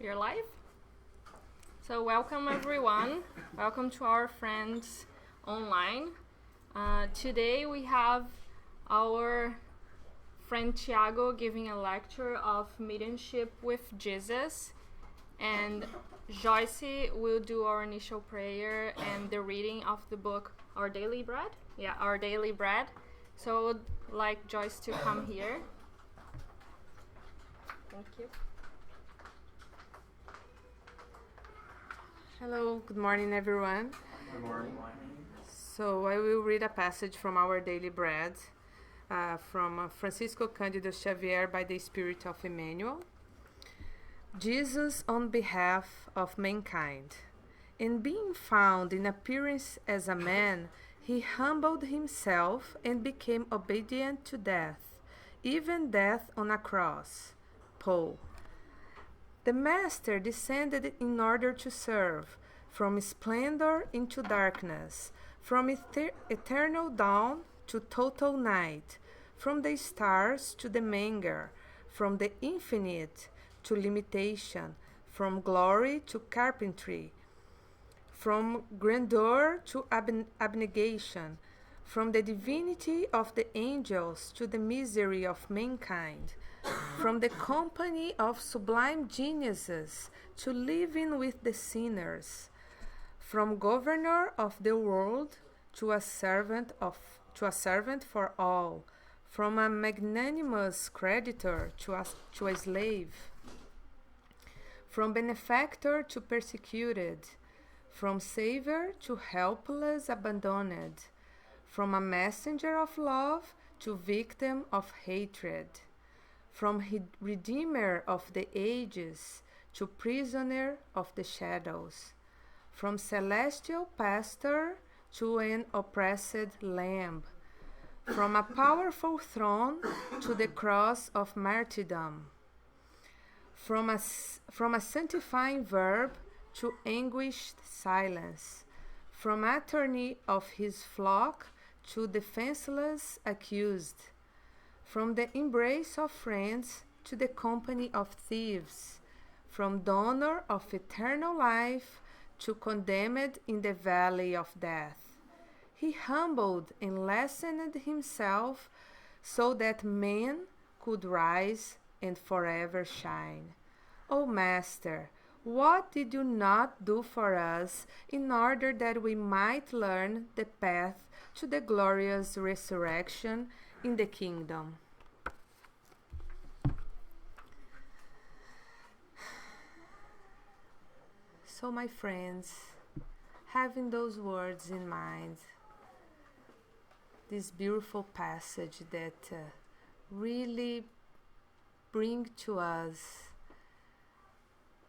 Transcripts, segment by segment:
We're live. So welcome everyone. Welcome to our friends online. Today we have our friend Tiago giving a lecture of mediumship with Jesus, and Joyce will do our initial prayer and the reading of the book Our Daily Bread. Yeah, Our Daily Bread. So I would like Joyce to come here. Thank you. Hello, good morning everyone. Good morning. So I will read a passage from Our Daily Bread from Francisco Cândido Xavier by the Spirit of Emmanuel. Jesus on behalf of mankind. In being found in appearance as a man, he humbled himself and became obedient to death, even death on a cross. Paul. The Master descended in order to serve, from splendor into darkness, from eternal dawn to total night, from the stars to the manger, from the infinite to limitation, from glory to carpentry, from grandeur to abnegation, from the divinity of the angels to the misery of mankind, from the company of sublime geniuses to living with the sinners, from governor of the world to a servant for all, from a magnanimous creditor to a slave, from benefactor to persecuted, from savior to helpless abandoned, from a messenger of love to victim of hatred, from redeemer of the ages to prisoner of the shadows, from celestial pastor to an oppressed lamb, from a powerful throne to the cross of martyrdom, from a sanctifying verb to anguished silence, from attorney of his flock to defenseless accused, from the embrace of friends to the company of thieves, from donor of eternal life to condemned in the valley of death. He humbled and lessened himself so that man could rise and forever shine. O Master, what did you not do for us in order that we might learn the path to the glorious resurrection in the kingdom? So, my friends, having those words in mind, this beautiful passage that really bring to us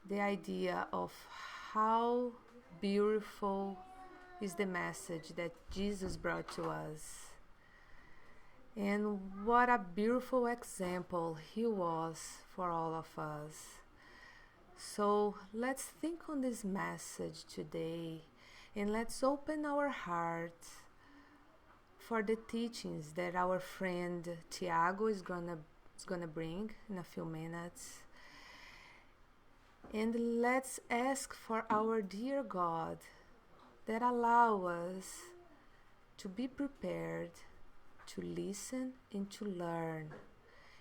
the idea of how beautiful is the message that Jesus brought to us, and what a beautiful example he was for all of us. So let's think on this message today, and let's open our hearts for the teachings that our friend Tiago is gonna bring in a few minutes. And let's ask for our dear God that allow us to be prepared to listen and to learn,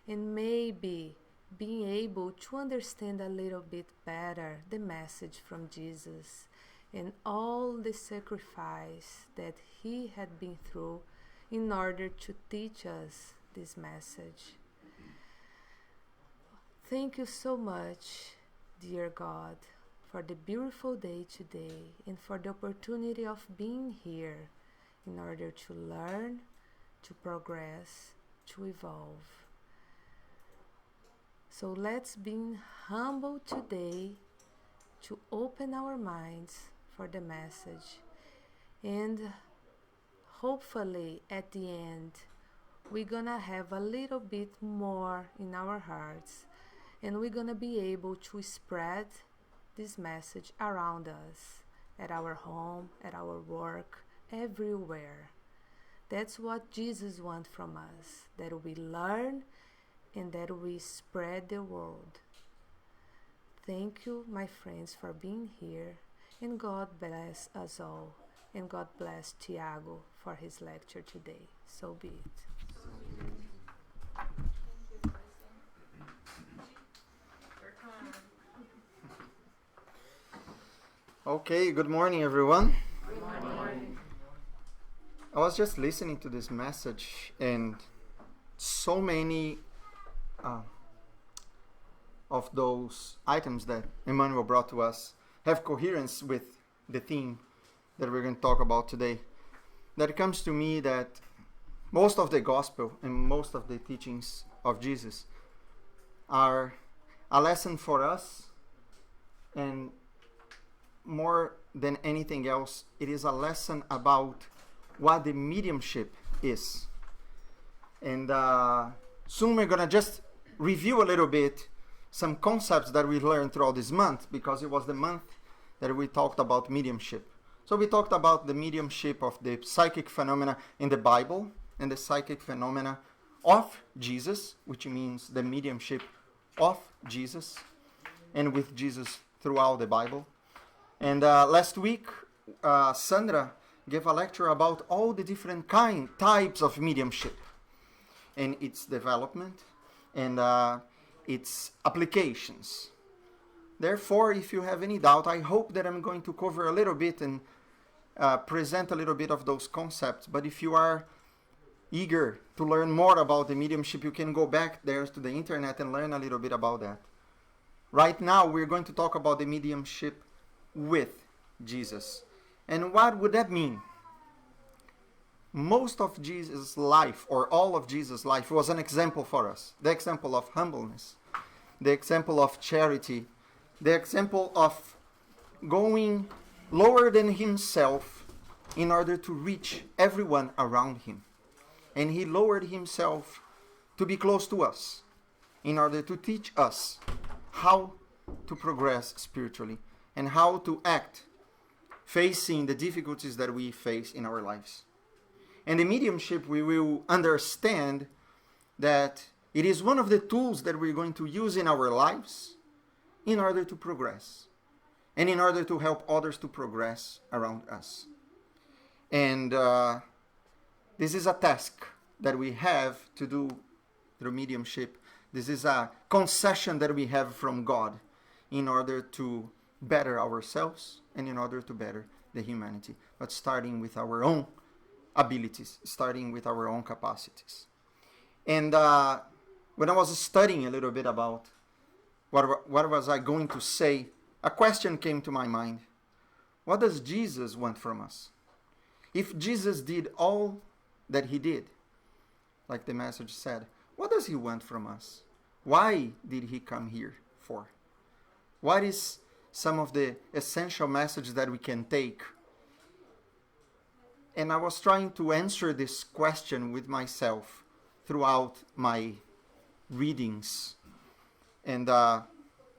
and maybe being able to understand a little bit better the message from Jesus and all the sacrifice that he had been through in order to teach us this message. Thank you so much, dear God, for the beautiful day today and for the opportunity of being here in order to learn, to progress, to evolve. So let's be humble today to open our minds for the message, and hopefully at the end we're gonna have a little bit more in our hearts, and we're gonna be able to spread this message around us, at our home, at our work, everywhere. That's what Jesus wants from us, that we learn and that we spread the word. Thank you, my friends, for being here, and God bless us all, and God bless Tiago for his lecture today. So be it. Okay, good morning, everyone. Good morning. I was just listening to this message, and so many of those items that Emmanuel brought to us have coherence with the theme that we're going to talk about today. That it comes to me that most of the gospel and most of the teachings of Jesus are a lesson for us, and more than anything else, it is a lesson about what the mediumship is. And soon we're going to just review a little bit some concepts that we learned throughout this month, because it was the month that we talked about mediumship. So we talked about the mediumship of the psychic phenomena in the Bible and the psychic phenomena of Jesus, which means the mediumship of Jesus and with Jesus throughout the Bible. And last week, Sandra gave a lecture about all the different types of mediumship and its development and its applications. Therefore, if you have any doubt, I hope that I'm going to cover a little bit and present a little bit of those concepts. But if you are eager to learn more about the mediumship, you can go back there to the internet and learn a little bit about that. Right now, we're going to talk about the mediumship with Jesus. And what would that mean? Most of Jesus' life, or all of Jesus' life, was an example for us. The example of humbleness, the example of charity, the example of going lower than himself in order to reach everyone around him. And he lowered himself to be close to us in order to teach us how to progress spiritually and how to act facing the difficulties that we face in our lives. And the mediumship, we will understand that it is one of the tools that we're going to use in our lives in order to progress and in order to help others to progress around us. And this is a task that we have to do through mediumship. This is a concession that we have from God in order to better ourselves and in order to better the humanity, but starting with our own abilities, starting with our own capacities. And when I was studying a little bit about what was I going to say, a question came to my mind. What does Jesus want from us? If Jesus did all that he did, like the message said, what does he want from us? Why did he come here for? What is some of the essential messages that we can take? And I was trying to answer this question with myself throughout my readings. And I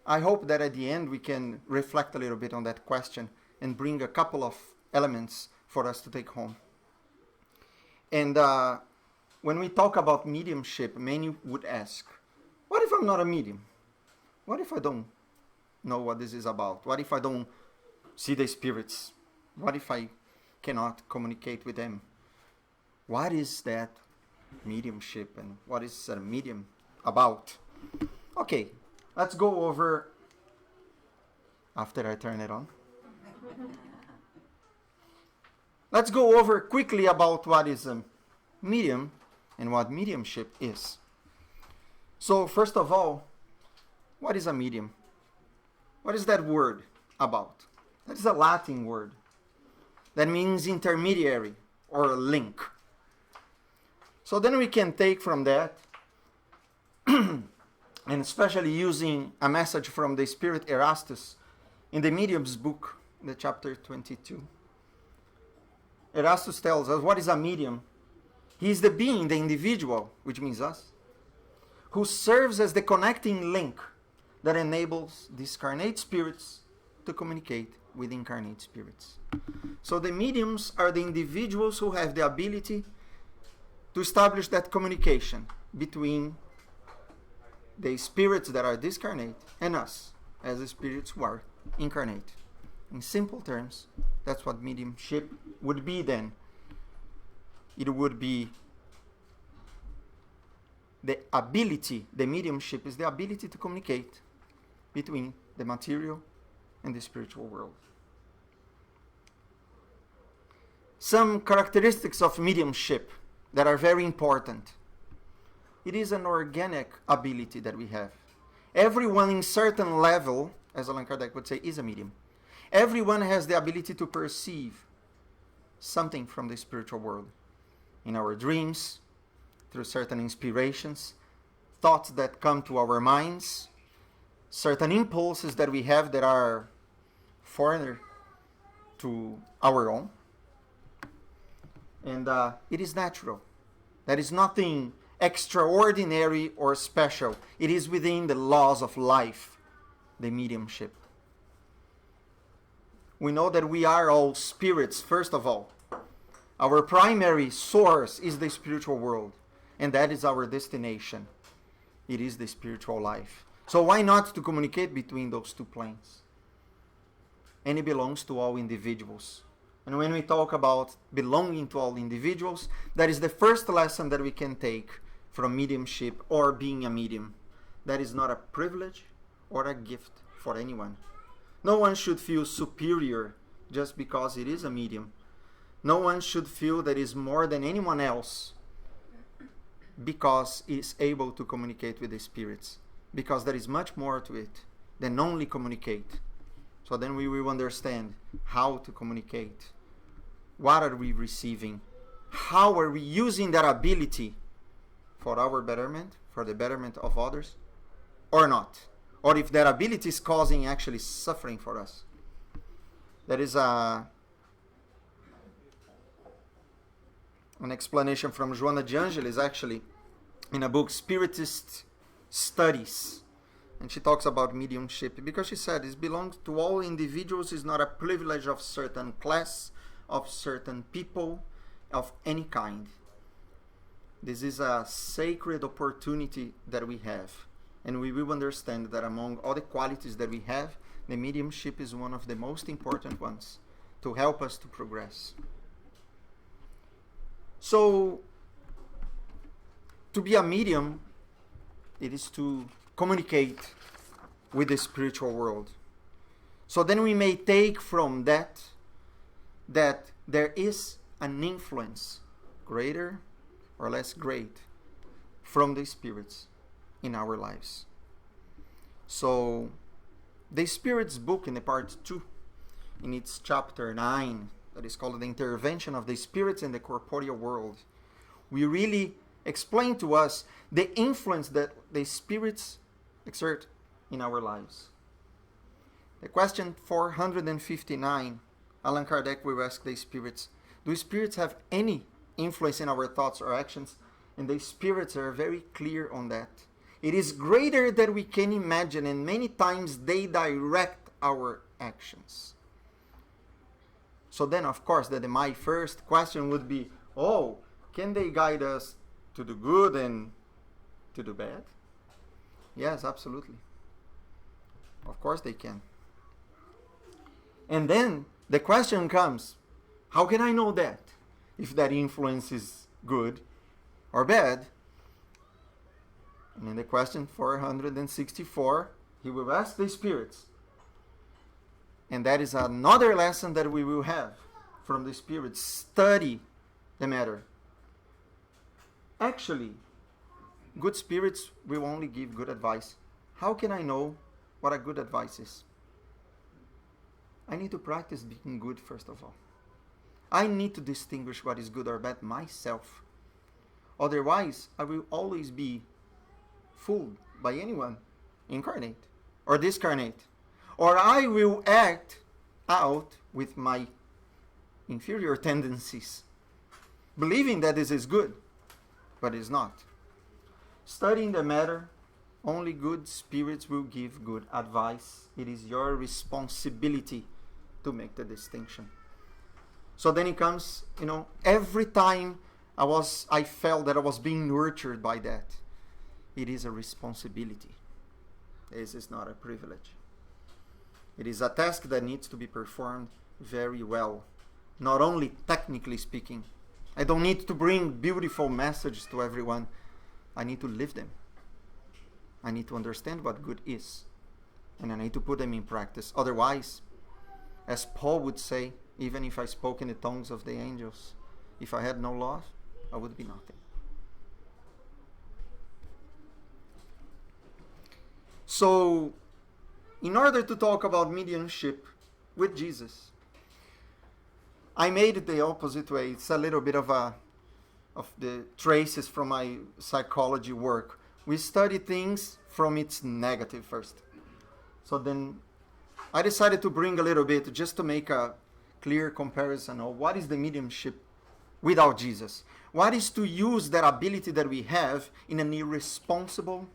hope that at the end we can reflect a little bit on that question and bring a couple of elements for us to take home. And when we talk about mediumship, many would ask, what if I'm not a medium? What if I don't know what this is about? What if I don't see the spirits? What if I cannot communicate with them? What is that mediumship and what is a medium about? Okay, let's go over after I turn it on. Let's go over quickly about what is a medium and what mediumship is. So first of all, what is a medium? What is that word about? That is a Latin word that means intermediary or link. So then we can take from that, and especially using a message from the Spirit Erastus in the Medium's book, the chapter 22. Erastus tells us what is a medium. He is the being, the individual, which means us, who serves as the connecting link that enables discarnate spirits to communicate with incarnate spirits. So the mediums are the individuals who have the ability to establish that communication between the spirits that are discarnate and us, as the spirits who are incarnate. In simple terms, that's what mediumship would be then. It would be the ability, the mediumship is the ability to communicate between the material and the spiritual world. Some characteristics of mediumship that are very important. It is an organic ability that we have. Everyone in certain level, as Allan Kardec would say, is a medium. Everyone has the ability to perceive something from the spiritual world. In our dreams, through certain inspirations, thoughts that come to our minds, certain impulses that we have that are foreigner to our own. And it is natural. There is nothing extraordinary or special. It is within the laws of life, the mediumship. We know that we are all spirits, first of all. Our primary source is the spiritual world, and that is our destination. It is the spiritual life. So why not to communicate between those two planes? And it belongs to all individuals. And when we talk about belonging to all individuals, that is the first lesson that we can take from mediumship or being a medium. That is not a privilege or a gift for anyone. No one should feel superior just because it is a medium. No one should feel that is more than anyone else because it is able to communicate with the spirits. Because there is much more to it than only communicate. So then we will understand how to communicate. What are we receiving? How are we using that ability for our betterment, for the betterment of others, or not? Or if that ability is causing actually suffering for us. There is an explanation from Joana de Angelis, actually, in a book, Spiritist Studies. And she talks about mediumship because she said it belongs to all individuals, is not a privilege of certain class, of certain people, of any kind. This is a sacred opportunity that we have. And we will understand that among all the qualities that we have, the mediumship is one of the most important ones to help us to progress. So, to be a medium, it is to communicate with the spiritual world. So then we may take from that there is an influence, greater or less great, from the spirits in our lives. So, the Spirit's book in the part 2, in its chapter 9, that is called The Intervention of the Spirits in the Corporeal World, we really explain to us the influence that the spirits exert in our lives. The question 459, Allan Kardec will ask the spirits, do spirits have any influence in our thoughts or actions? And the spirits are very clear on that. It is greater than we can imagine, and many times they direct our actions. So then, of course, my first question would be, can they guide us to do good and to do bad? Yes, absolutely. Of course they can. And then the question comes, how can I know that? If that influence is good or bad? And in the question 464, he will ask the spirits. And that is another lesson that we will have from the spirits. Study the matter. Actually, good spirits will only give good advice. How can I know what a good advice is? I need to practice being good first of all. I need to distinguish what is good or bad myself. Otherwise, I will always be fooled by anyone, incarnate or discarnate. Or I will act out with my inferior tendencies, believing that this is good, but it's not. Studying the matter, only good spirits will give good advice. It is your responsibility to make the distinction. So then it comes, every time I felt that I was being nurtured by that. It is a responsibility. This is not a privilege. It is a task that needs to be performed very well, not only technically speaking. I don't need to bring beautiful messages to everyone. I need to live them. I need to understand what good is. And I need to put them in practice. Otherwise, as Paul would say, even if I spoke in the tongues of the angels, if I had no love, I would be nothing. So, in order to talk about mediumship with Jesus, I made it the opposite way. It's a little bit of the traces from my psychology work. We study things from its negative first. So then I decided to bring a little bit just to make a clear comparison of what is the mediumship without Jesus. What is to use that ability that we have in an irresponsible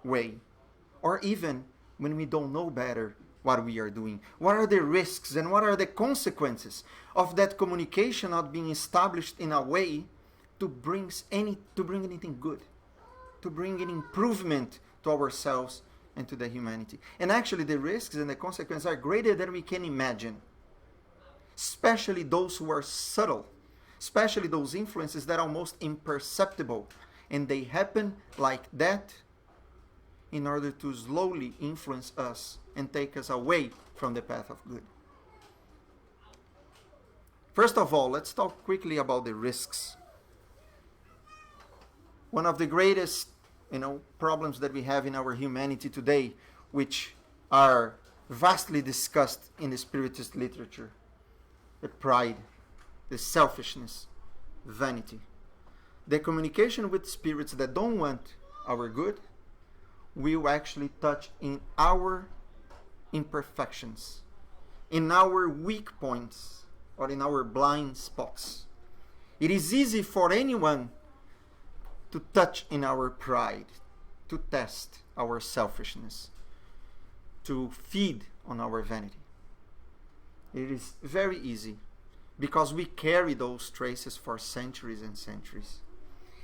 way, or even when we don't know better what we are doing. What are the risks and what are the consequences of that communication not being established in a way to bring anything good, to bring an improvement to ourselves and to the humanity. And actually the risks and the consequences are greater than we can imagine, especially those who are subtle, especially those influences that are almost imperceptible, and they happen like that in order to slowly influence us and take us away from the path of good. First of all, let's talk quickly about the risks. One of the greatest, problems that we have in our humanity today, which are vastly discussed in the Spiritist literature, the pride, the selfishness, vanity. The communication with spirits that don't want our good will actually touch in our imperfections, in our weak points, or in our blind spots. It is easy for anyone to touch in our pride, to test our selfishness, to feed on our vanity. It is very easy because we carry those traces for centuries and centuries.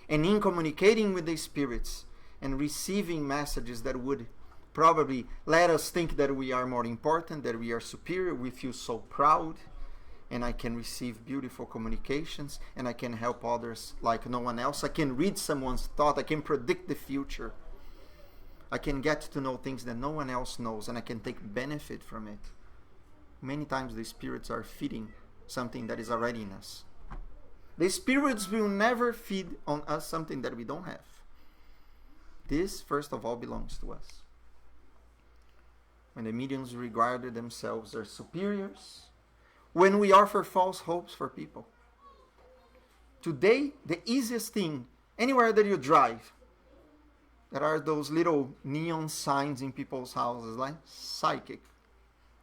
And in communicating with the spirits and receiving messages that would probably let us think that we are more important, that we are superior, we feel so proud, and I can receive beautiful communications, and I can help others like no one else. I can read someone's thought, I can predict the future. I can get to know things that no one else knows, and I can take benefit from it. Many times the spirits are feeding something that is already in us. The spirits will never feed on us something that we don't have. This, first of all, belongs to us. When the mediums regard themselves as superiors, when we offer false hopes for people. Today, the easiest thing, anywhere that you drive, there are those little neon signs in people's houses, like psychic,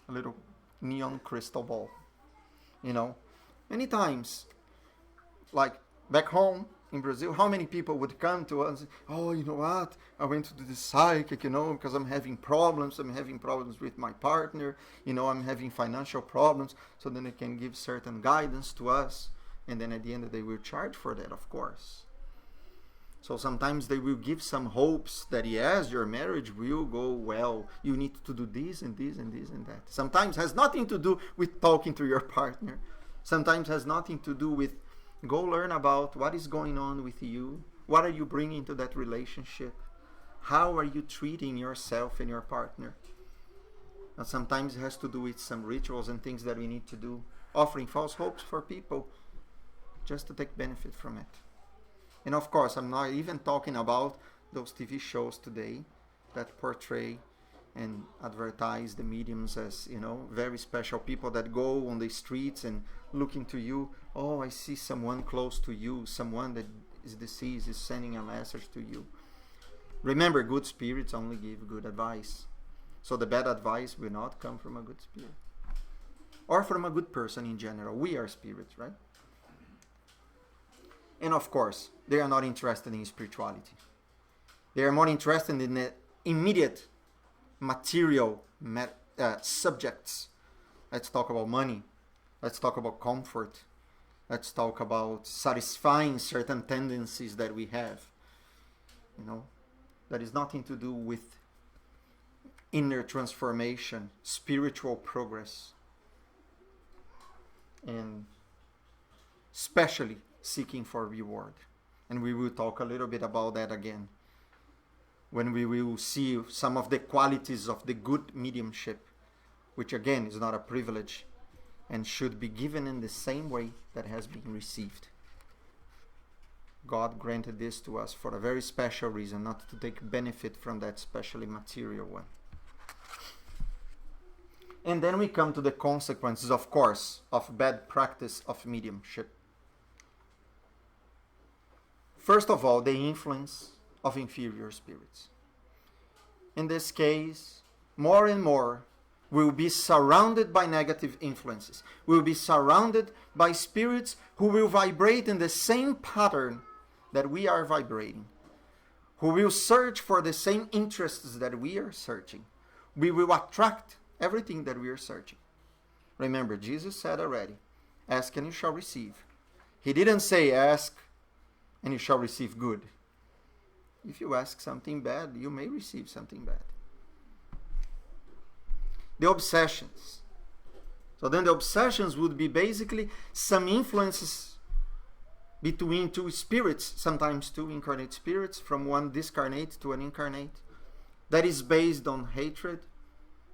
a little neon crystal ball. Many times, like back home in Brazil, how many people would come to us and say, oh, you know what, I went to the psychic, because I'm having problems with my partner, I'm having financial problems, so then they can give certain guidance to us, and then at the end they will charge for that, of course. So sometimes they will give some hopes that yes, your marriage will go well, you need to do this and this and this and that. Sometimes has nothing to do with talking to your partner. Sometimes has nothing to do with go learn about what is going on with you. What are you bringing to that relationship? How are you treating yourself and your partner? And sometimes it has to do with some rituals and things that we need to do, offering false hopes for people just to take benefit from it. And of course, I'm not even talking about those TV shows today that portray and advertise the mediums as, very special people that go on the streets and look into you. Oh, I see someone close to you, someone that is deceased is sending a message to you. Remember, good spirits only give good advice. So the bad advice will not come from a good spirit. Or from a good person in general. We are spirits, right? And of course, they are not interested in spirituality. They are more interested in the immediate material subjects. Let's talk about money. Let's talk about comfort. Let's talk about satisfying certain tendencies that we have. That is nothing to do with inner transformation, spiritual progress, and especially seeking for reward. And we will talk a little bit about that again when we will see some of the qualities of the good mediumship, which again is not a privilege and should be given in the same way that has been received. God granted this to us for a very special reason, not to take benefit from that specially material one. And then we come to the consequences, of course, of bad practice of mediumship. First of all, the influence of inferior spirits. In this case, more and more, we'll be surrounded by negative influences. We'll be surrounded by spirits who will vibrate in the same pattern that we are vibrating, who will search for the same interests that we are searching. We will attract everything that we are searching. Remember, Jesus said already, ask and you shall receive. He didn't say ask and you shall receive good. If you ask something bad, you may receive something bad. The obsessions. So then the obsessions would be basically some influences between two spirits, sometimes two incarnate spirits, from one discarnate to an incarnate, that is based on hatred,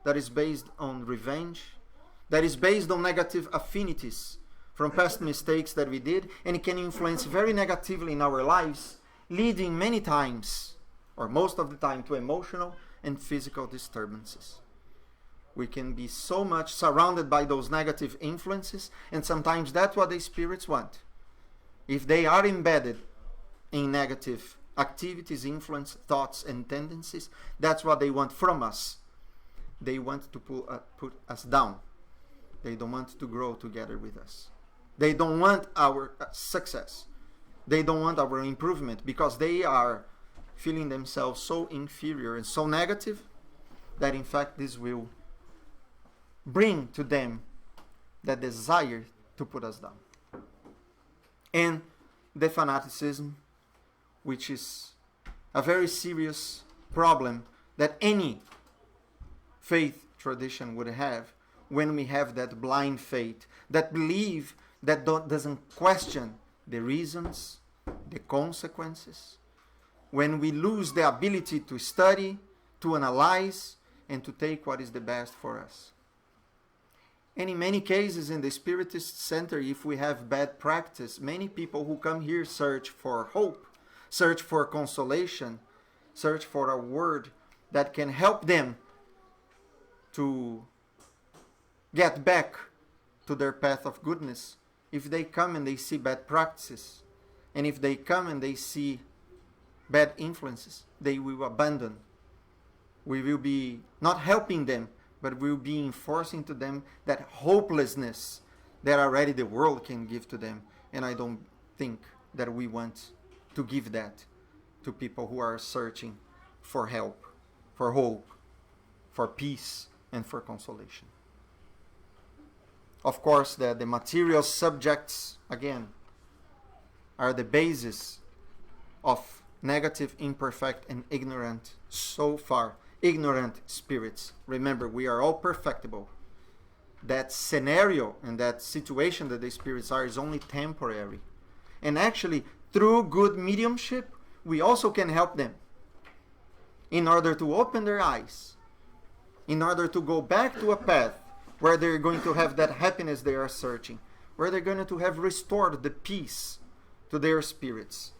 that is based on revenge, that is based on negative affinities from past mistakes that we did, and it can influence very negatively in our lives, leading many times, or most of the time, to emotional and physical disturbances. We can be so much surrounded by those negative influences, and sometimes that's what the spirits want. If they are embedded in negative activities, influence, thoughts, and tendencies, that's what they want from us. They want to put us down. They don't want to grow together with us. They don't want our success. They don't want our improvement, because they are feeling themselves so inferior and so negative that in fact this will bring to them that desire to put us down. And the fanaticism, which is a very serious problem that any faith tradition would have, when we have that blind faith, that belief that doesn't question the reasons, the consequences, when we lose the ability to study, to analyze, and to take what is the best for us. And in many cases in the Spiritist Center, if we have bad practice, many people who come here search for hope, search for consolation, search for a word that can help them to get back to their path of goodness. If they come and they see bad practices, and if they come and they see bad influences, they will abandon. We will be not helping them, but we'll be enforcing to them that hopelessness that already the world can give to them. And I don't think that we want to give that to people who are searching for help, for hope, for peace, and for consolation. Of course, the material subjects, again, are the basis of negative, imperfect, and ignorant, so far, ignorant spirits. Remember, we are all perfectible. That scenario and that situation that the spirits are is only temporary. And actually, through good mediumship, we also can help them in order to open their eyes, in order to go back to a path where they're going to have that happiness they are searching, where they're going to have restored the peace to their spirits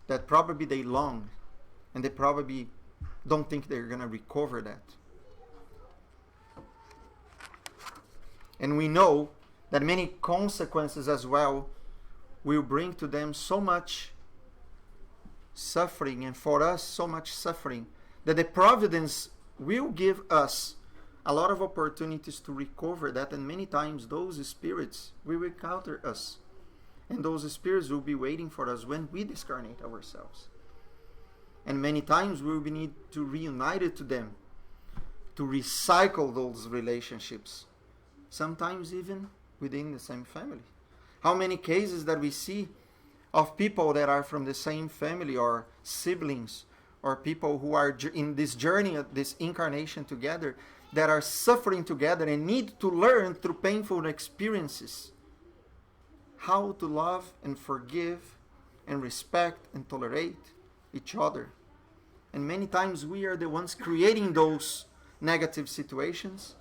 that probably they long, and they probably don't think they're going to recover that. And we know that many consequences as well will bring to them so much suffering, and for us so much suffering, that the providence will give us a lot of opportunities to recover that, and many times those spirits will encounter us, and those spirits will be waiting for us when we discarnate ourselves. And many times we will need to reunite to them, to recycle those relationships, sometimes even within the same family. How many cases that we see of people that are from the same family, or siblings, or people who are in this journey, this incarnation together, that are suffering together and need to learn through painful experiences how to love and forgive and respect and tolerate each other. And many times we are the ones creating those negative situations,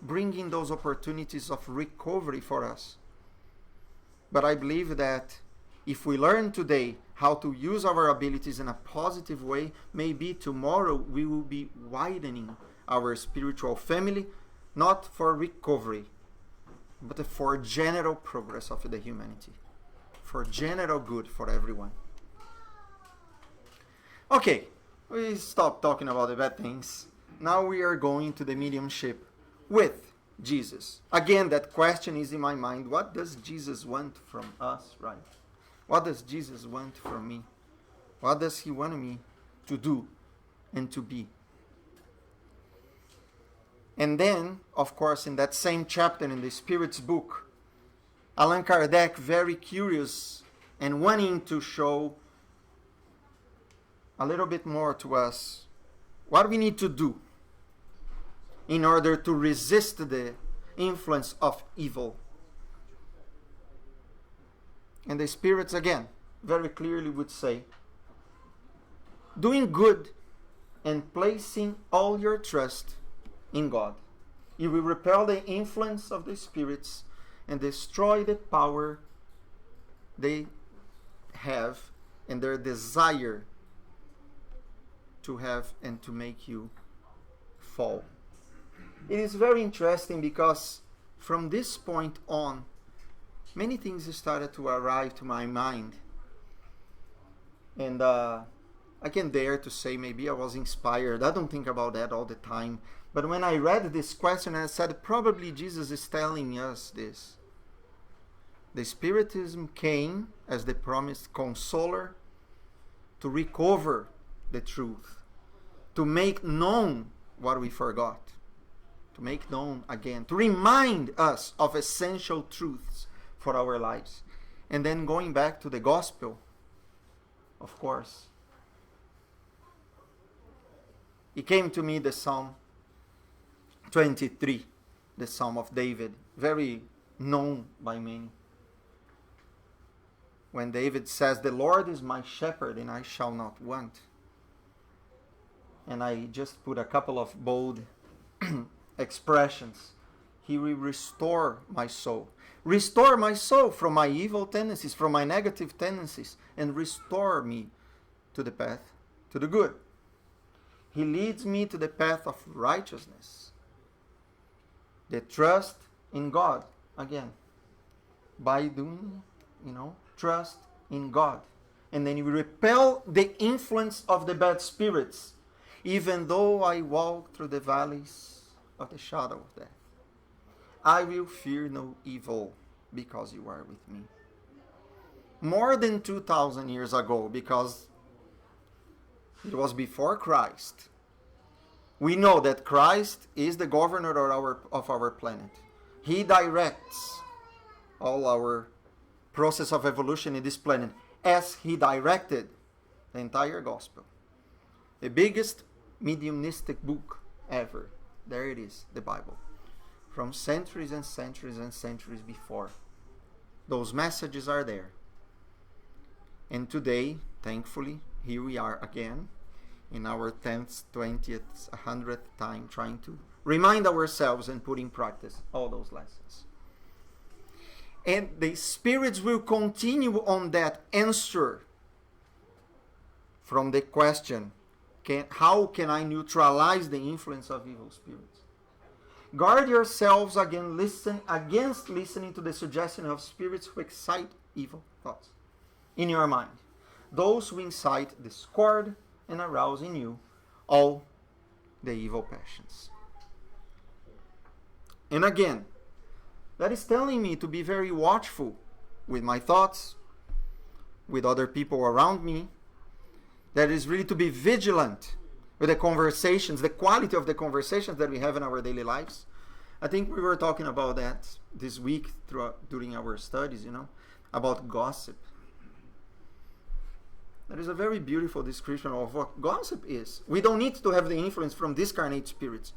bringing those opportunities of recovery for us. But I believe that if we learn today how to use our abilities in a positive way, maybe tomorrow we will be widening our spiritual family, not for recovery, but for general progress of the humanity, for general good for everyone. Okay, we stopped talking about the bad things. Now we are going to the mediumship with Jesus. Again, that question is in my mind. What does Jesus want from us, right? What does Jesus want from me? What does he want me to do and to be? And then, of course, in that same chapter in the Spirit's book, Allan Kardec, very curious and wanting to show a little bit more to us what we need to do in order to resist the influence of evil. And the Spirits, again, very clearly would say, doing good and placing all your trust in God, you will repel the influence of the spirits and destroy the power they have and their desire to have and to make you fall. It is very interesting because from this point on, many things started to arrive to my mind. And I can dare to say maybe I was inspired. I don't think about that all the time. But when I read this question, I said, probably Jesus is telling us this. The Spiritism came as the promised consoler to recover the truth, to make known what we forgot, to make known again, to remind us of essential truths for our lives. And then going back to the gospel, of course, it came to me the Psalm 23, the Psalm of David, very known by many. When David says, the Lord is my shepherd and I shall not want. And I just put a couple of bold expressions. He will restore my soul. Restore my soul from my evil tendencies, from my negative tendencies, and restore me to the path, to the good. He leads me to the path of righteousness. The trust in God, again, by doing, trust in God. And then you repel the influence of the bad spirits. Even though I walk through the valleys of the shadow of death, I will fear no evil because you are with me. More than 2,000 years ago, because it was before Christ, we know that Christ is the governor of our planet. He directs all our process of evolution in this planet, as he directed the entire gospel. The biggest mediumistic book ever. There it is, the Bible. From centuries and centuries and centuries before. Those messages are there. And today, thankfully, here we are again in our 10th, 20th, 100th time trying to remind ourselves and put in practice all those lessons. And the spirits will continue on that answer from the question, how can I neutralize the influence of evil spirits? Guard yourselves against listening to the suggestion of spirits who excite evil thoughts in your mind. Those who incite discord and arouse in you all the evil passions. And again, that is telling me to be very watchful with my thoughts, with other people around me. That is really to be vigilant with the conversations, the quality of the conversations that we have in our daily lives. I think we were talking about that this week during our studies, about gossip. That is a very beautiful description of what gossip is. We don't need to have the influence from discarnate spirits.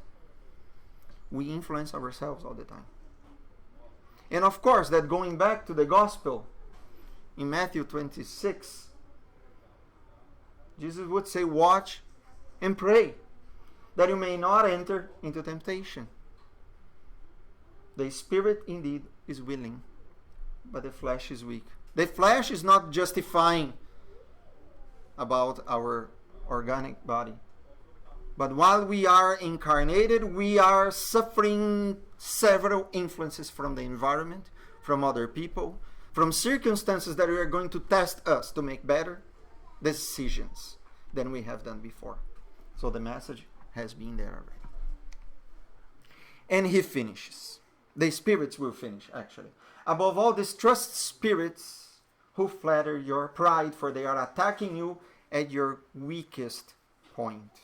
We influence ourselves all the time. And of course, that going back to the gospel, in Matthew 26, Jesus would say, watch and pray, that you may not enter into temptation. The spirit indeed is willing, but the flesh is weak. The flesh is not justifying about our organic body. But while we are incarnated, we are suffering several influences from the environment, from other people, from circumstances that are going to test us to make better decisions than we have done before. So the message has been there already. And he finishes. The spirits will finish, actually. Above all, distrust spirits who flatter your pride, for they are attacking you at your weakest point.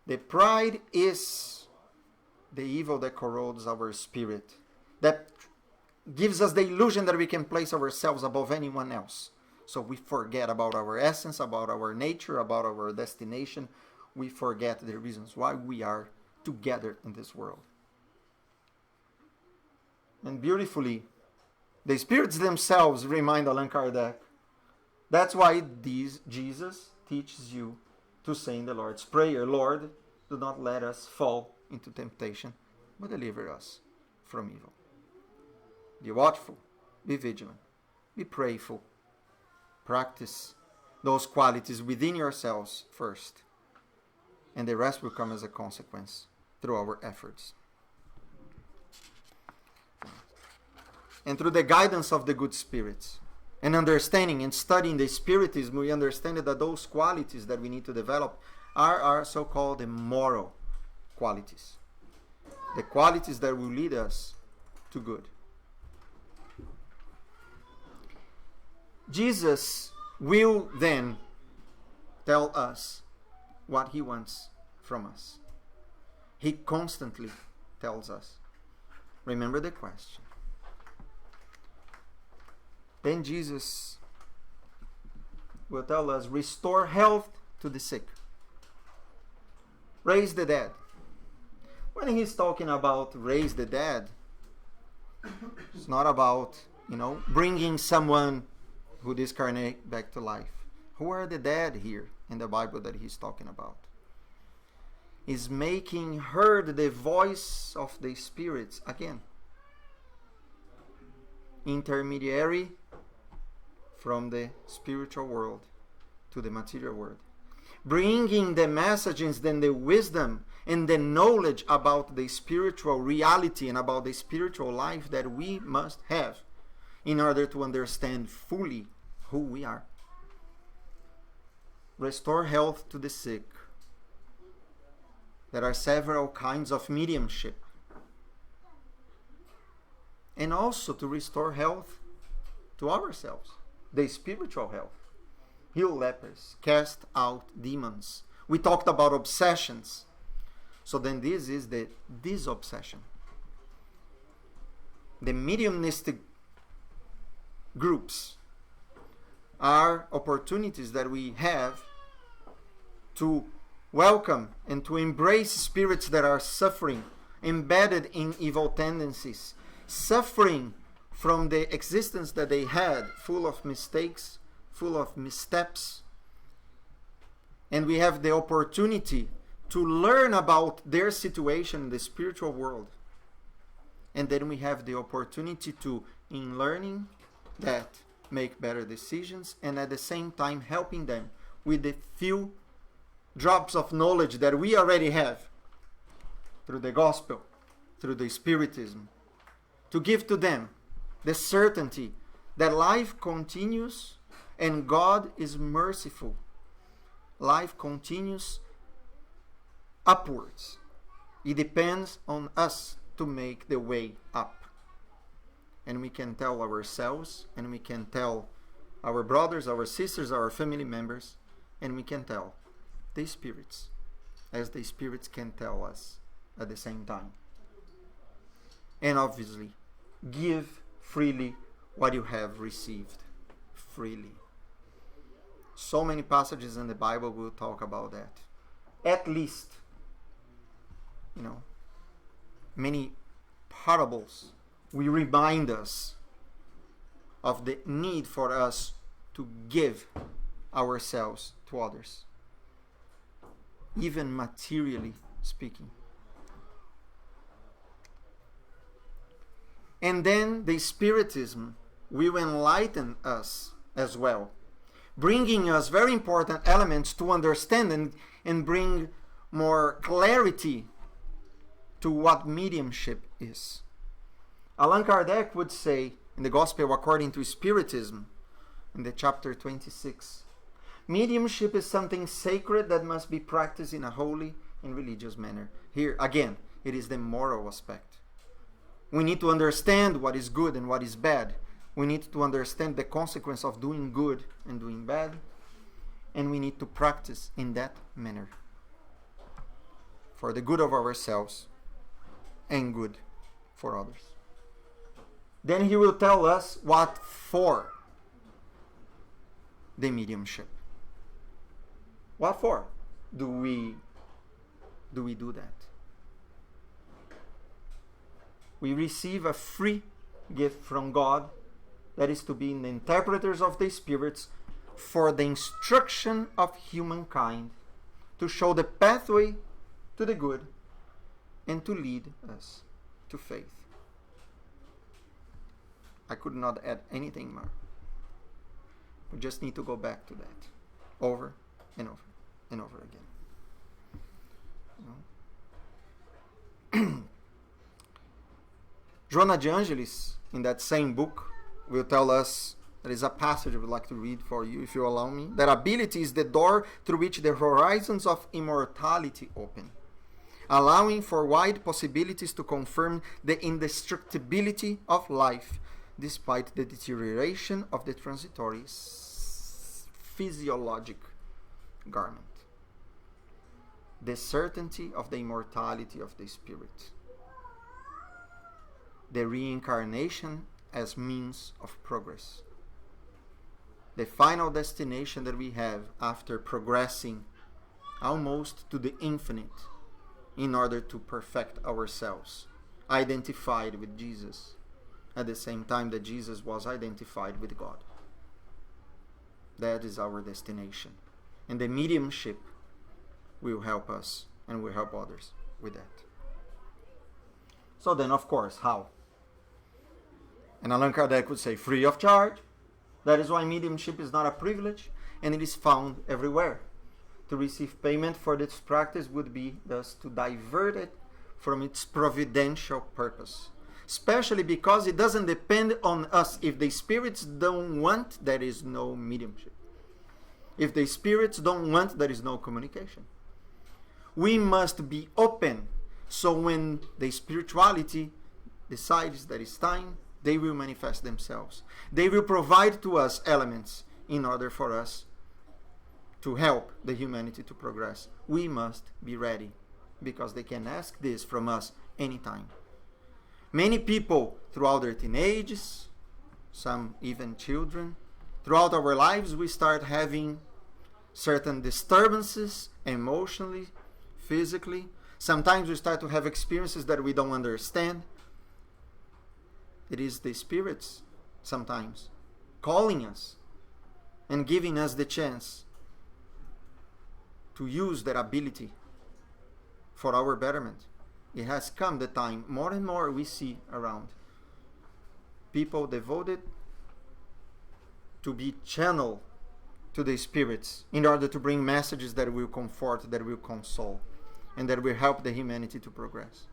The pride is the evil that corrodes our spirit, that gives us the illusion that we can place ourselves above anyone else. So we forget about our essence, about our nature, about our destination. We forget the reasons why we are together in this world. And beautifully, the spirits themselves remind Allan Kardec. That's why Jesus teaches you to say in the Lord's Prayer, Lord, do not let us fall into temptation, but deliver us from evil. Be watchful, be vigilant, be prayerful. Practice those qualities within yourselves first, and the rest will come as a consequence through our efforts. And through the guidance of the good spirits, and understanding and studying the Spiritism, we understand that those qualities that we need to develop are our so-called moral qualities. The qualities that will lead us to good. Jesus will then tell us what he wants from us. He constantly tells us. Remember the question. Then Jesus will tell us, restore health to the sick. Raise the dead. When he's talking about raise the dead, it's not about, bringing someone who discarnate back to life. Who are the dead here in the Bible that he's talking about? Is making heard the voice of the spirits again. Intermediary from the spiritual world to the material world. Bringing the messages and the wisdom and the knowledge about the spiritual reality and about the spiritual life that we must have in order to understand fully who we are. Restore health to the sick. There are several kinds of mediumship. And also to restore health to ourselves, the spiritual health. Heal lepers, cast out demons. We talked about obsessions. So then this is the disobsession. The mediumistic groups are opportunities that we have to welcome and to embrace spirits that are suffering, embedded in evil tendencies, suffering from the existence that they had, full of mistakes, full of missteps. And we have the opportunity to learn about their situation in the spiritual world. And then we have the opportunity to, in learning that, make better decisions, and at the same time helping them with the few drops of knowledge that we already have through the gospel, through the Spiritism, to give to them the certainty that life continues and God is merciful. Life continues upwards. It depends on us to make the way up. And we can tell ourselves, and we can tell our brothers, our sisters, our family members, and we can tell the spirits, as the spirits can tell us at the same time. And obviously, give freely what you have received freely. So many passages in the Bible will talk about that. At least, many parables will remind us of the need for us to give ourselves to others, even materially speaking. And then the Spiritism will enlighten us as well, bringing us very important elements to understand and bring more clarity to what mediumship is. Allan Kardec would say in the Gospel according to Spiritism, in the chapter 26, mediumship is something sacred that must be practiced in a holy and religious manner. Here, again, it is the moral aspect. We need to understand what is good and what is bad. We need to understand the consequence of doing good and doing bad. And we need to practice in that manner, for the good of ourselves and good for others. Then he will tell us what for the mediumship. What for do we do that? We receive a free gift from God, that is to be the interpreters of the spirits for the instruction of humankind, to show the pathway to the good and to lead us to faith. I could not add anything more. We just need to go back to that over and over and over again. Joana de Angelis, in that same book, will tell us, there is a passage I would like to read for you, if you allow me, that ability is the door through which the horizons of immortality open, allowing for wide possibilities to confirm the indestructibility of life, despite the deterioration of the transitory physiologic garment. The certainty of the immortality of the spirit. The reincarnation as means of progress. The final destination that we have after progressing almost to the infinite in order to perfect ourselves, identified with Jesus, at the same time that Jesus was identified with God. That is our destination. And the mediumship will help us and will help others with that. So then, of course, how? And Allan Kardec would say, free of charge. That is why mediumship is not a privilege, and it is found everywhere. To receive payment for this practice would be thus to divert it from its providential purpose. Especially because it doesn't depend on us. If the spirits don't want, there is no mediumship. If the spirits don't want, there is no communication. We must be open, so when the spirituality decides that it's time, they will manifest themselves. They will provide to us elements in order for us to help the humanity to progress. We must be ready, because they can ask this from us anytime. Many people throughout their teenagers, some even children, throughout our lives we start having certain disturbances emotionally, physically. Sometimes we start to have experiences that we don't understand. It is the spirits sometimes calling us and giving us the chance to use that ability for our betterment. It has come the time, more and more we see around people devoted to be channeled to the spirits in order to bring messages that will comfort, that will console, and that will help the humanity to progress.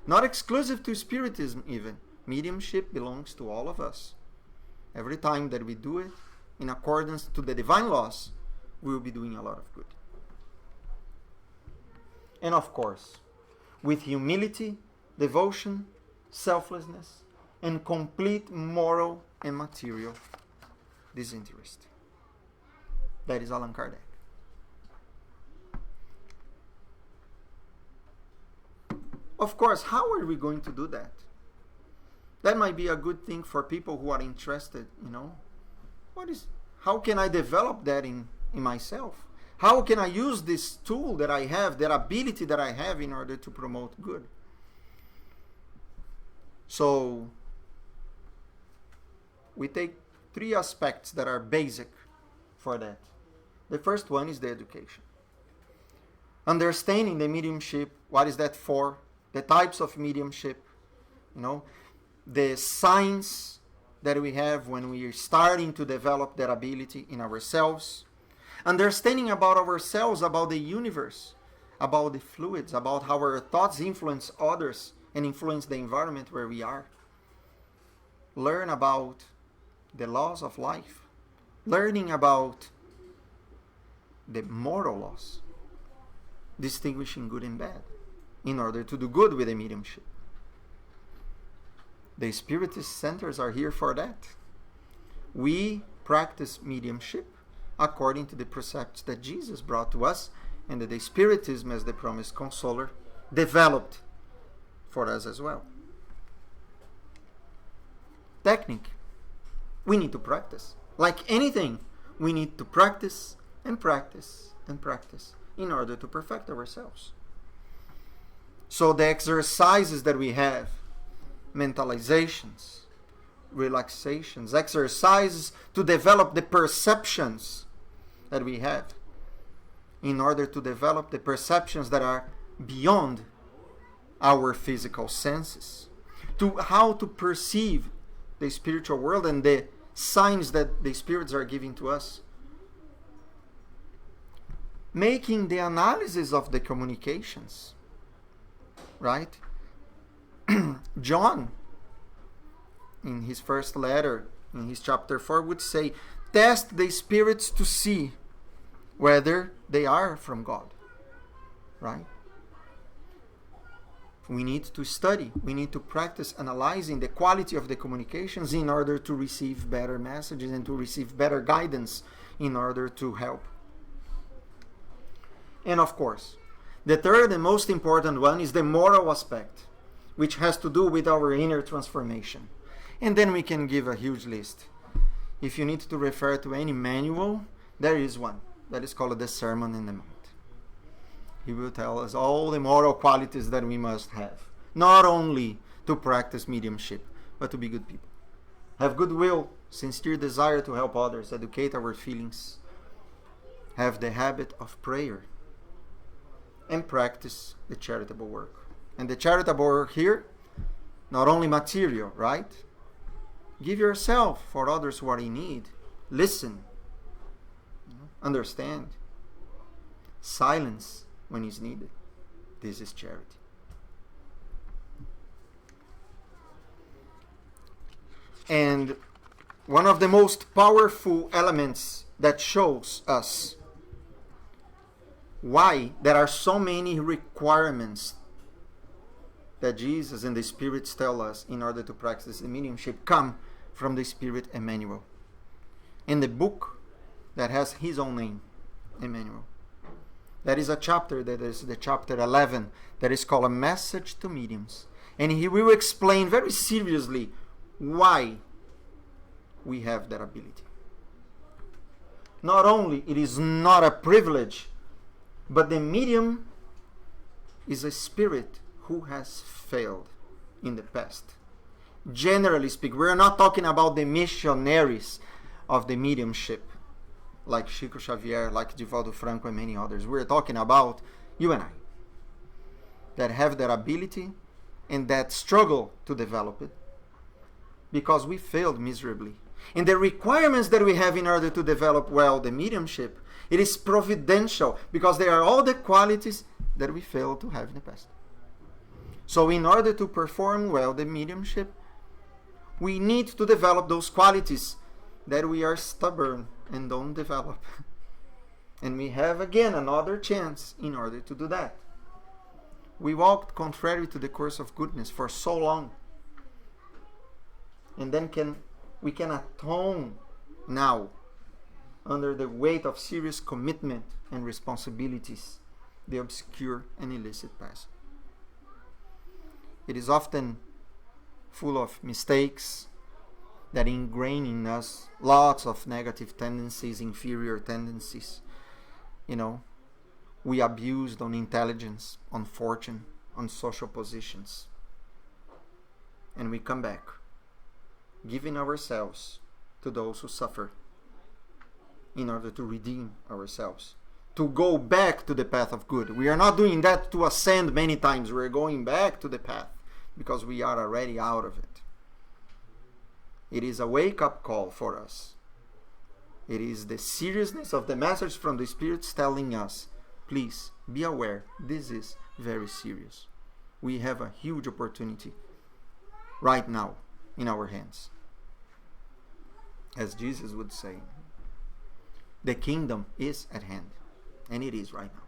Not exclusive to Spiritism even. Mediumship belongs to all of us. Every time that we do it in accordance to the divine laws, we will be doing a lot of good. And of course, with humility, devotion, selflessness, and complete moral and material disinterest. That is Allan Kardec. Of course, how are we going to do that? That might be a good thing for people who are interested, how can I develop that in in myself? How can I use this tool that I have, that ability that I have in order to promote good? So, we take 3 aspects that are basic for that. The first one is the education. Understanding the mediumship, what is that for? The types of mediumship, the signs that we have when we are starting to develop that ability in ourselves. Understanding about ourselves, about the universe, about the fluids, about how our thoughts influence others and influence the environment where we are. Learn about the laws of life. Learning about the moral laws, distinguishing good and bad, in order to do good with the mediumship. The Spiritist centers are here for that. We practice mediumship according to the precepts that Jesus brought to us and that the Spiritism, as the promised consoler, developed for us as well. Technique. We need to practice. Like anything, we need to practice and practice and practice in order to perfect ourselves. So the exercises that we have, mentalizations, relaxations, exercises to develop the perceptions that we have, in order to develop the perceptions that are beyond our physical senses, to how to perceive the spiritual world and the signs that the spirits are giving to us. Making the analysis of the communications, right? John, in his first letter, in his chapter 4, would say, test the spirits to see whether they are from God, right? We need to study, we need to practice analyzing the quality of the communications in order to receive better messages and to receive better guidance in order to help. And of course, the third and most important one is the moral aspect, which has to do with our inner transformation. And then we can give a huge list. If you need to refer to any manual, there is one that is called the Sermon on the Mount. He will tell us all the moral qualities that we must have, not only to practice mediumship, but to be good people. Have goodwill, sincere desire to help others, educate our feelings, have the habit of prayer, and practice the charitable work. And the charitable work here, not only material, right? Give yourself for others who are in need. Listen. Understand. Silence when is needed. This is charity. And one of the most powerful elements that shows us why there are so many requirements that Jesus and the spirits tell us in order to practice the mediumship come from the Spirit Emmanuel. In the book that has his own name, Emmanuel, there is a chapter that is the chapter 11 that is called A Message to Mediums. And he will explain very seriously why we have that ability. Not only it is not a privilege, but the medium is a spirit who has failed in the past. Generally speaking, we're not talking about the missionaries of the mediumship, like Chico Xavier, like Divaldo Franco, and many others. We're talking about you and I, that have that ability and that struggle to develop it because we failed miserably. And the requirements that we have in order to develop well the mediumship, it is providential because they are all the qualities that we failed to have in the past. So in order to perform well the mediumship, we need to develop those qualities that we are stubborn and don't develop. And we have again another chance in order to do that. We walked contrary to the course of goodness for so long. And then we can atone now under the weight of serious commitment and responsibilities, the obscure and illicit past. It is often full of mistakes that ingrain in us lots of negative tendencies, inferior tendencies, we abused on intelligence, on fortune, on social positions. And we come back, giving ourselves to those who suffer in order to redeem ourselves, to go back to the path of good. We are not doing that to ascend many times. We're going back to the path because we are already out of it. It is a wake-up call for us. It is the seriousness of the message from the Spirits telling us, please be aware, this is very serious. We have a huge opportunity right now in our hands. As Jesus would say, the kingdom is at hand, and it is right now.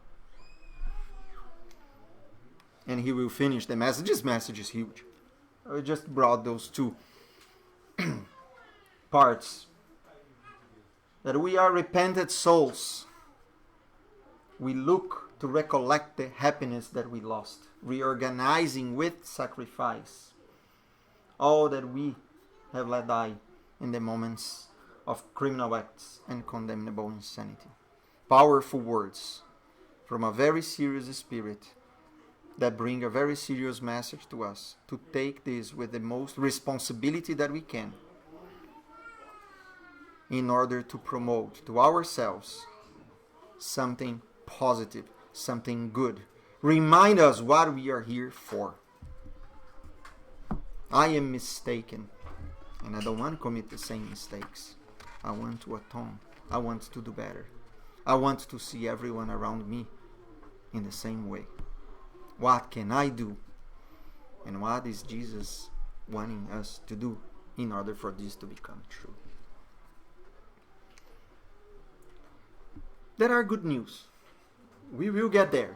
And he will finish the message. This message is huge. I just brought those two parts. That we are repentant souls. We look to recollect the happiness that we lost, reorganizing with sacrifice all that we have let die in the moments of criminal acts and condemnable insanity. Powerful words from a very serious spirit that bring a very serious message to us, to take this with the most responsibility that we can in order to promote to ourselves something positive, something good. Remind us what we are here for. I am mistaken, and I don't want to commit the same mistakes. I want to atone. I want to do better. I want to see everyone around me in the same way. What can I do? And what is Jesus wanting us to do in order for this to become true? There are good news. We will get there.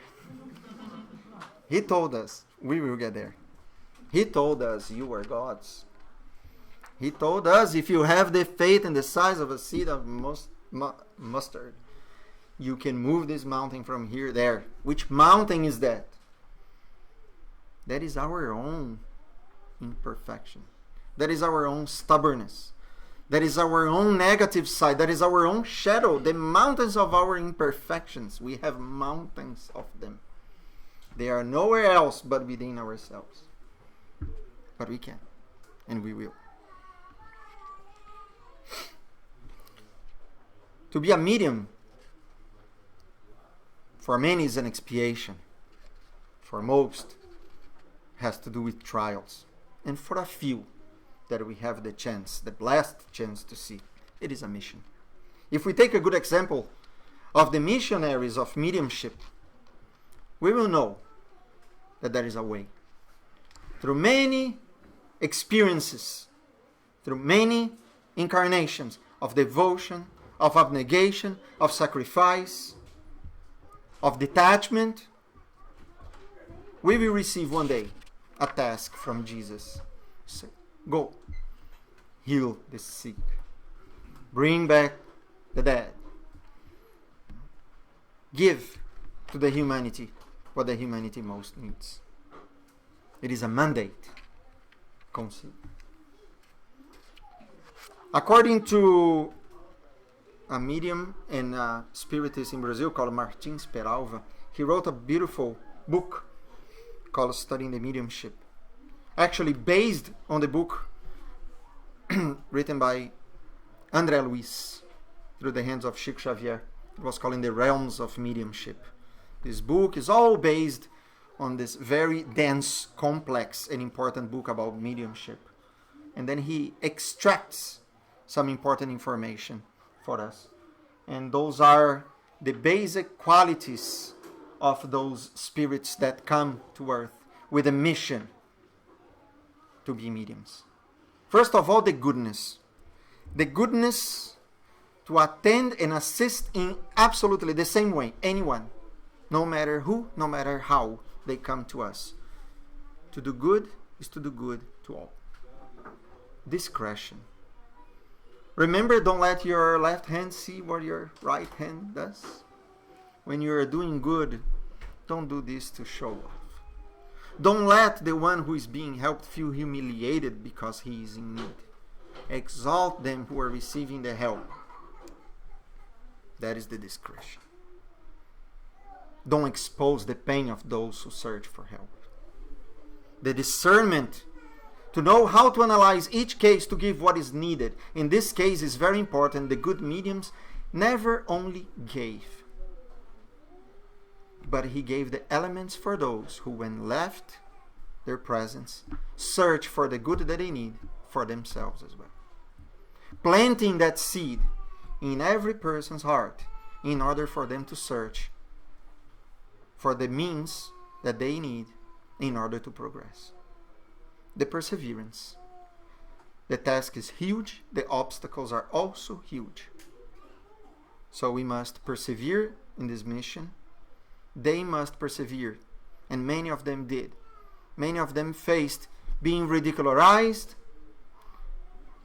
He told us we will get there. He told us you are gods. He told us if you have the faith in the size of a seed of mustard, you can move this mountain from here there. Which mountain is that? That is our own imperfection. That is our own stubbornness. That is our own negative side. That is our own shadow. The mountains of our imperfections. We have mountains of them. They are nowhere else but within ourselves. But we can. And we will. To be a medium, for many is an expiation. For most, has to do with trials. And for a few that we have the chance, the blessed chance to see, it is a mission. If we take a good example of the missionaries of mediumship, we will know that there is a way. Through many experiences, through many incarnations of devotion, of abnegation, of sacrifice, of detachment, we will receive one day a task from Jesus. Say, go, heal the sick, bring back the dead, give to the humanity what the humanity most needs. It is a mandate. Concede. According to a medium and a spiritist in Brazil called Martins Peralva, he wrote a beautiful book called Studying the Mediumship. Actually based on the book written by André Luiz through the hands of Chico Xavier. It was called In the Realms of Mediumship. This book is all based on this very dense, complex, and important book about mediumship. And then he extracts some important information for us. And those are the basic qualities of those spirits that come to earth with a mission to be mediums. First of all, the goodness. The goodness to attend and assist in absolutely the same way. Anyone. No matter who, no matter how they come to us. To do good is to do good to all. Discretion. Remember, don't let your left hand see what your right hand does. When you are doing good, don't do this to show off. Don't let the one who is being helped feel humiliated because he is in need. Exalt them who are receiving the help. That is the discretion. don't expose the pain of those who search for help. The discernment to know how to analyze each case to give what is needed. In this case is very important. The good mediums never only gave, but he gave the elements for those who, when left their presence, search for the good that they need for themselves as well. Planting that seed in every person's heart in order for them to search for the means that they need in order to progress. The perseverance. The task is huge. The obstacles are also huge. So we must persevere in this mission. They must persevere. And many of them did. Many of them faced being ridicularized.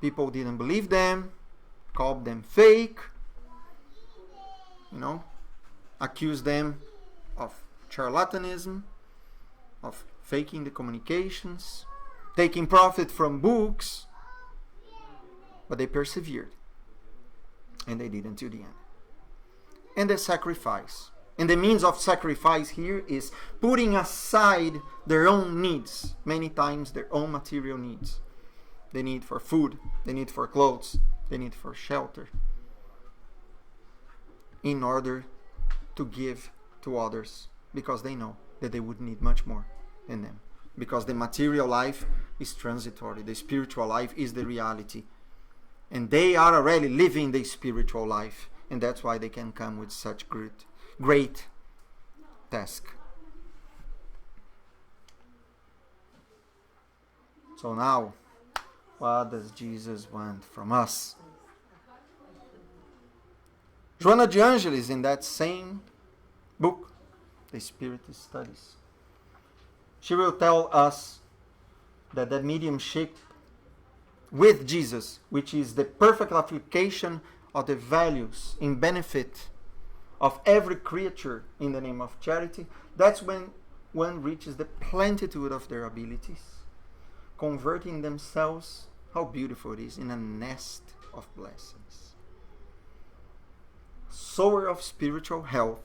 People didn't believe them. Called them fake. Accused them of charlatanism, of faking the communications, taking profit from books. But they persevered. And they did until the end. And the sacrifice. And the means of sacrifice here is putting aside their own needs. Many times their own material needs. The need for food, the need for clothes, the need for shelter. In order to give to others. Because they know that they would need much more than them. Because the material life is transitory. The spiritual life is the reality. And they are already living the spiritual life. And that's why they can come with such great task. So now, what does Jesus want from us? Joana de Angelis, in that same book, the Spiritist Studies, she will tell us that the mediumship with Jesus, which is the perfect application of the values in benefit of every creature in the name of charity, that's when one reaches the plenitude of their abilities, converting themselves, how beautiful it is, in a nest of blessings. Sower of spiritual health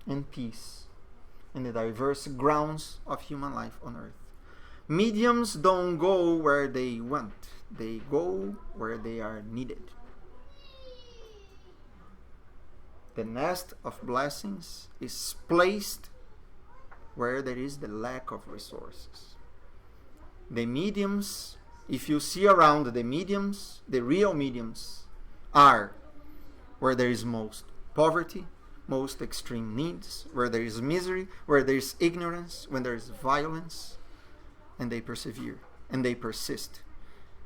and peace in the diverse grounds of human life on earth. Mediums don't go where they want. They go where they are needed. The nest of blessings is placed where there is the lack of resources. The mediums, if you see around, the mediums, the real mediums, are where there is most poverty, most extreme needs, where there is misery, where there is ignorance, when there is violence, and they persevere, and they persist.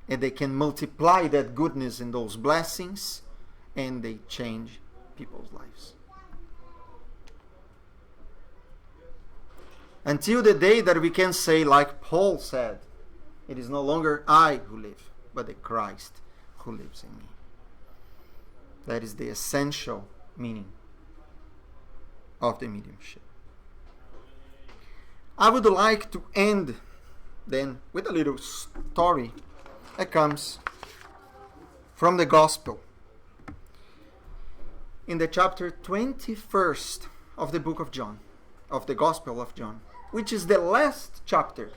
And they can multiply that goodness and those blessings, and they change people's lives. Until the day that we can say, like Paul said, it is no longer I who live, but the Christ who lives in me. That is the essential meaning of the mediumship. I would like to end then with a little story that comes from the Gospel. In the chapter 21st of the book of John, of the Gospel of John, which is the last chapter,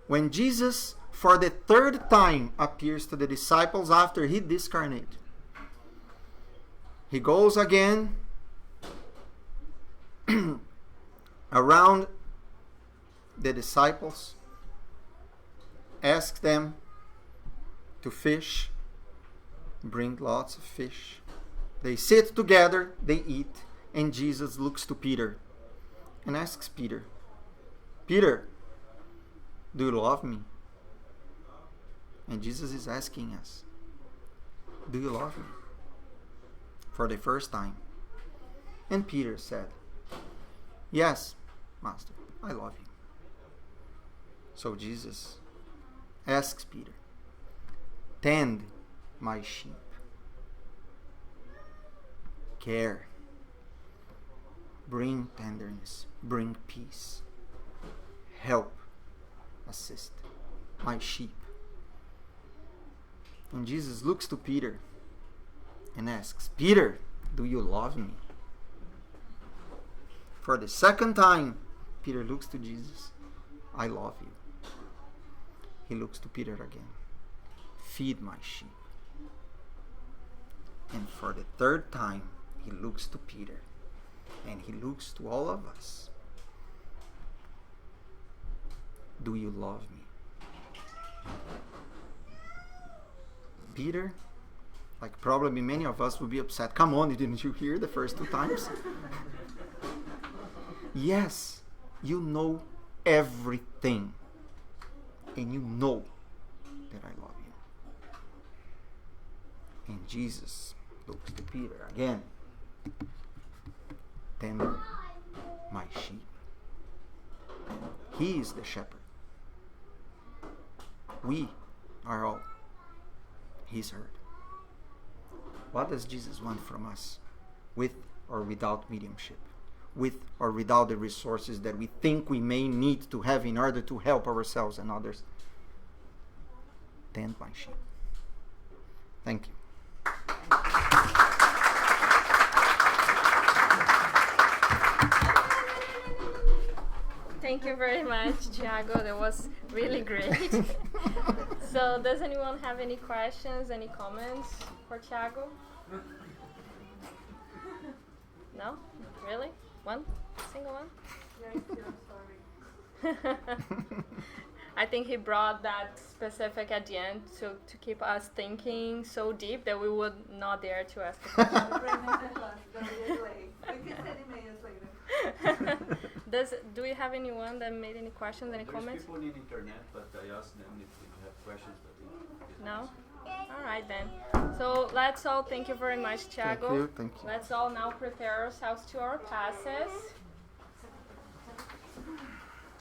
when Jesus for the third time appears to the disciples after he discarnated. He goes again around the disciples, asks them to fish, bring lots of fish. They sit together, they eat, and Jesus looks to Peter and asks Peter, Peter, do you love me? And Jesus is asking us, do you love me? For the first time. And Peter said, yes, Master, I love you. So Jesus asks Peter, tend my sheep. Care. Bring tenderness. Bring peace. Help. Assist my sheep. And Jesus looks to Peter and asks, Peter, do you love me? For the second time, Peter looks to Jesus. I love you. He looks to Peter again. Feed my sheep. And for the third time, he looks to Peter. And he looks to all of us. Do you love me? Peter, like probably many of us would be upset. Come on, didn't you hear the first 2 times? Yes, you know everything. And you know that I love you. And Jesus looks to Peter again. Tend my sheep. He is the shepherd. We are all his herd. What does Jesus want from us? With or without mediumship? With or without the resources that we think we may need to have in order to help ourselves and others? Tend my sheep. Thank you. Thank you very much, Tiago. That was really great. So, does anyone have any questions, any comments for Tiago? No? Really? One? Single one? Yeah, I'm sorry. I think he brought that specific at the end to keep us thinking so deep that we would not dare to ask the question. Do we have anyone that made any questions, any comments? There's people on the internet, but I asked them if they have questions, but they didn't. No? All right then. So let's all thank you very much, Tiago. Thank you. Let's all now prepare ourselves to our passes.